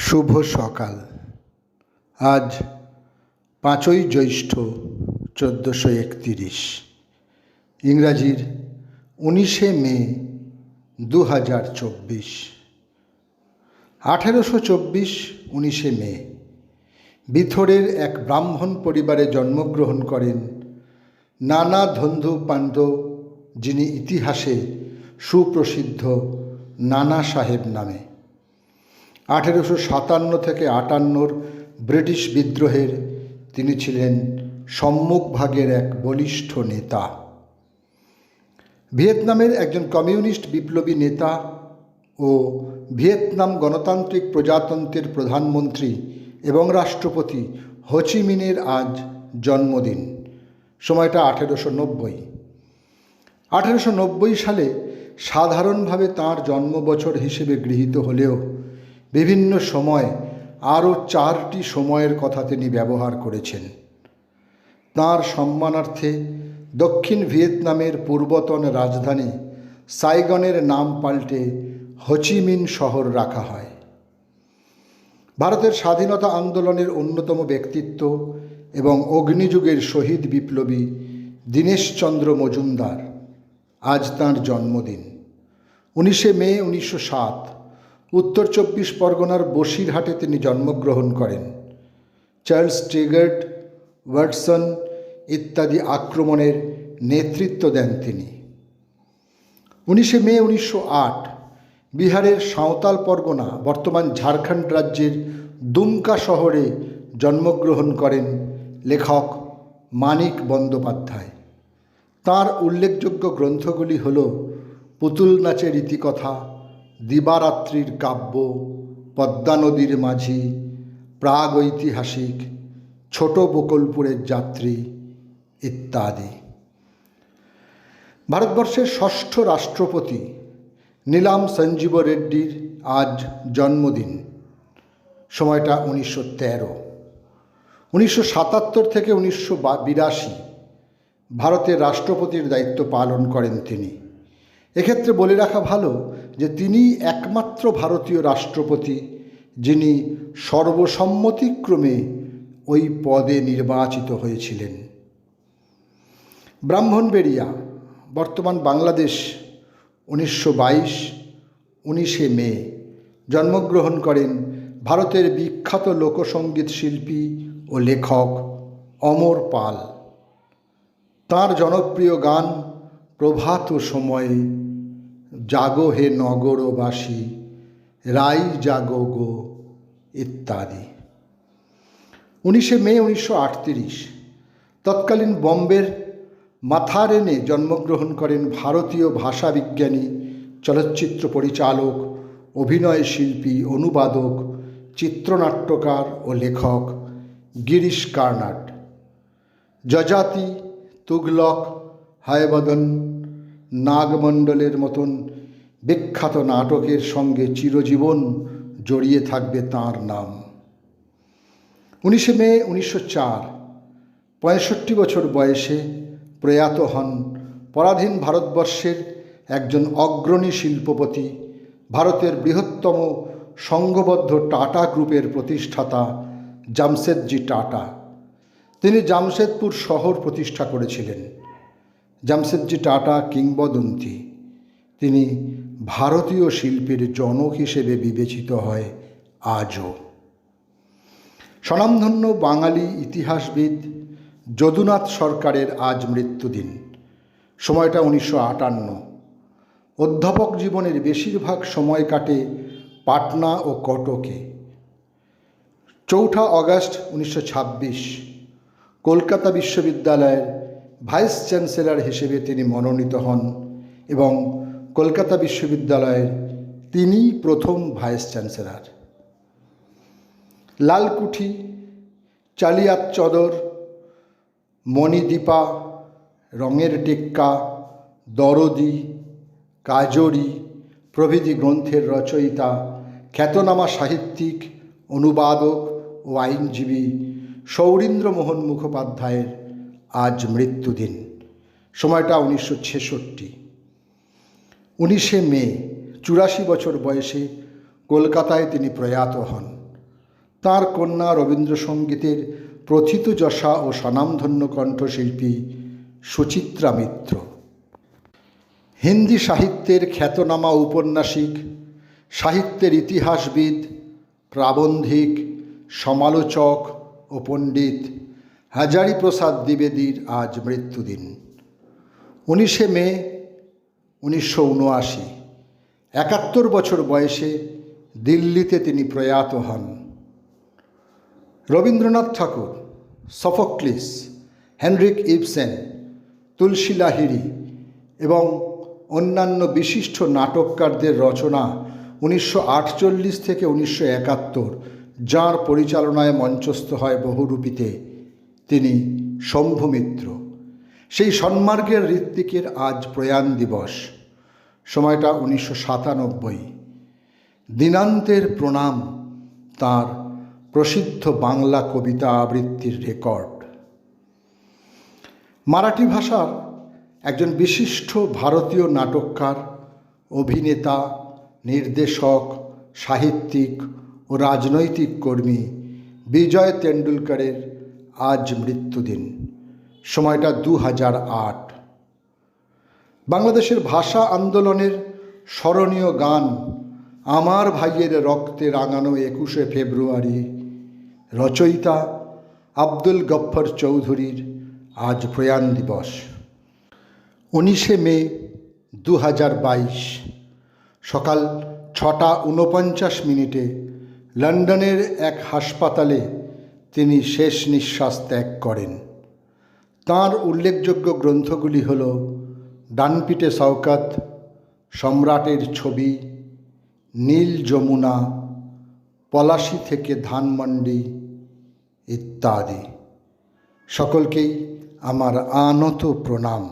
শুভ সকাল। আজ 5ই জ্যৈষ্ঠ 1431, ইংরাজির 19শে মে 2024। 1824 19শে মে বিথোরের এক ব্রাহ্মণ পরিবারে জন্মগ্রহণ করেন নানা ধন্ধু পান্ড্য, যিনি ইতিহাসে সুপ্রসিদ্ধ নানা সাহেব নামে। 1857 থেকে 58 ব্রিটিশ বিদ্রোহের তিনি ছিলেন সম্মুখভাগের এক বলিষ্ঠ নেতা। ভিয়েতনামের একজন কমিউনিস্ট বিপ্লবী নেতা ও ভিয়েতনাম গণতান্ত্রিক প্রজাতন্ত্রের প্রধানমন্ত্রী এবং রাষ্ট্রপতি হো চি মিনের আজ জন্মদিন। সময়টা 1890। 1890 সালে সাধারণভাবে তাঁর জন্মবছর হিসেবে গৃহীত হলেও বিভিন্ন সময় আরও 4টি সময়ের কথা তিনি ব্যবহার করেছেন। তাঁর সম্মানার্থে দক্ষিণ ভিয়েতনামের পূর্বতন রাজধানী সাইগনের নাম পাল্টে হো চি মিন শহর রাখা হয়। ভারতের স্বাধীনতা আন্দোলনের অন্যতম ব্যক্তিত্ব এবং অগ্নিযুগের শহীদ বিপ্লবী দীনেশচন্দ্র মজুমদার আজ তাঁর জন্মদিন। 19শে মে 1907 উত্তর 24 পরগনার বসিরহাটে তিনি জন্মগ্রহণ করেন। চার্লস ট্রিগার্ট, ওয়াটসন ইত্যাদি আক্রমণের নেতৃত্ব দেন তিনি। 19শে মে 1908 বিহারের সাঁওতাল পরগনা বর্তমান ঝাড়খণ্ড রাজ্যের দুমকা শহরে জন্মগ্রহণ করেন লেখক মানিক বন্দ্যোপাধ্যায়। তাঁর উল্লেখযোগ্য গ্রন্থগুলি হল পুতুল নাচের ইতিকথা, দিবারাত্রির কাব্য, পদ্মা নদীর মাঝি, প্রাগৈতিহাসিক, ছোট বকুলপুরের যাত্রী ইত্যাদি। ভারতবর্ষের ষষ্ঠ রাষ্ট্রপতি নীলাম সঞ্জীব রেড্ডির আজ জন্মদিন। সময়টা 1913। 1977 থেকে 1982 ভারতের রাষ্ট্রপতির দায়িত্ব পালন করেন তিনি। এক্ষেত্রে বলে রাখা ভালো যে তিনি একমাত্র ভারতীয় রাষ্ট্রপতি যিনি সর্বসম্মতিক্রমে ওই পদে নির্বাচিত হয়েছিলেন। ব্রাহ্মণবেড়িয়া বর্তমান বাংলাদেশ 1922 19শে মে জন্মগ্রহণ করেন ভারতের বিখ্যাত লোকসঙ্গীত শিল্পী ও লেখক অমর পাল। তাঁর জনপ্রিয় গান প্রভাত সময়ে, জাগো হে নগরবাসী, রাই জাগো গো ইত্যাদি। 19শে মে 1938 তৎকালীন বম্বের মাথারেনে জন্মগ্রহণ করেন ভারতীয় ভাষাবিজ্ঞানী, চলচ্চিত্র পরিচালক, অভিনয় শিল্পী, অনুবাদক, চিত্রনাট্যকার ও লেখক গিরিশ কার্নাড। যযাতি, তুগলক, হায়বদন, নাগমণ্ডলের মতন বিখ্যাত নাটকের সঙ্গে চিরজীবন জড়িয়ে থাকবে তাঁর নাম। 19শে মে 1904 65 বছর বয়সে প্রয়াত হন পরাধীন ভারতবর্ষের একজন অগ্রণী শিল্পপতি, ভারতের বৃহত্তম সংঘবদ্ধ টাটা গ্রুপের প্রতিষ্ঠাতা জামশেদজি টাটা। তিনি জামশেদপুর শহর প্রতিষ্ঠা করেছিলেন। জামশেদজি টাটা কিংবদন্তি। তিনি ভারতীয় শিল্পের জনক হিসেবে বিবেচিত হয় আজও। স্বনামধন্য বাঙালি ইতিহাসবিদ যদুনাথ সরকারের আজ মৃত্যুদিন। সময়টা 1958। অধ্যাপক জীবনের বেশিরভাগ সময় কাটে পাটনা ও কটকে। 4 আগস্ট 1926 কলকাতা বিশ্ববিদ্যালয়ের ভাইস চ্যান্সেলর হিসেবে তিনি মনোনীত হন এবং কলকাতা বিশ্ববিদ্যালয়ের তিনিই প্রথম ভাইস চ্যান্সেলর। লালকুঠি, চালিয়াত চদর, মণিদীপা, রঙের টেক্কা, দরদি, কাজরি প্রভৃতি গ্রন্থের রচয়িতা, খ্যাতনামা সাহিত্যিক, অনুবাদক ও আইনজীবী সৌরীন্দ্রমোহন মুখোপাধ্যায়ের আজ মৃত্যুদিন। সময়টা 1966। 19শে মে 84 বছর বয়সে কলকাতায় তিনি প্রয়াত হন। তাঁর কন্যা রবীন্দ্রসঙ্গীতের প্রথিতযশা ও স্বনামধন্য কণ্ঠশিল্পী সুচিত্রা মিত্র। হিন্দি সাহিত্যের খ্যাতনামা ঔপন্যাসিক, সাহিত্যের ইতিহাসবিদ, প্রাবন্ধিক, সমালোচক ও পণ্ডিত হাজারি প্রসাদ দ্বিবেদীর আজ মৃত্যুদিন। 19শে মে 1979, 71 বছর বয়সে দিল্লিতে তিনি প্রয়াত হন। রবীন্দ্রনাথ ঠাকুর, সফোক্লিস, হেনরিক ইবসেন, তুলসী লাহিড়ী এবং অন্যান্য বিশিষ্ট নাটককারদের রচনা 1948 থেকে 1971 যাঁর পরিচালনায় মঞ্চস্থ হয় বহুরূপীতে, তিনি শম্ভু মিত্র। সেই সন্মার্গের ঋত্বিকের আজ প্রয়াণ দিবস। সময়টা 1997। দিনান্তের প্রণাম তাঁর প্রসিদ্ধ বাংলা কবিতা আবৃত্তির রেকর্ড। মারাঠি ভাষার একজন বিশিষ্ট ভারতীয় নাটককার, অভিনেতা, নির্দেশক, সাহিত্যিক ও রাজনৈতিক কর্মী বিজয় তেন্ডুলকরের আজ মৃত্যুদিন। সময়টা 2008। বাংলাদেশের ভাষা আন্দোলনের স্মরণীয় গান আমার ভাইয়ের রক্তে রাঙানো 21শে ফেব্রুয়ারি রচয়িতা আব্দুল গফ্ফর চৌধুরীর আজ প্রয়াণ দিবস। 19শে মে 2022 সকাল 6:49 লন্ডনের এক হাসপাতালে তিনি শেষ নিঃশ্বাস ত্যাগ করেন। তাঁর উল্লেখযোগ্য গ্রন্থগুলি হল ডানপিটে শওকত, সম্রাটের ছবি, নীল যমুনা, পলাশী থেকে ধানমন্ডি ইত্যাদি। সকলকেই আমার আনত প্রণাম।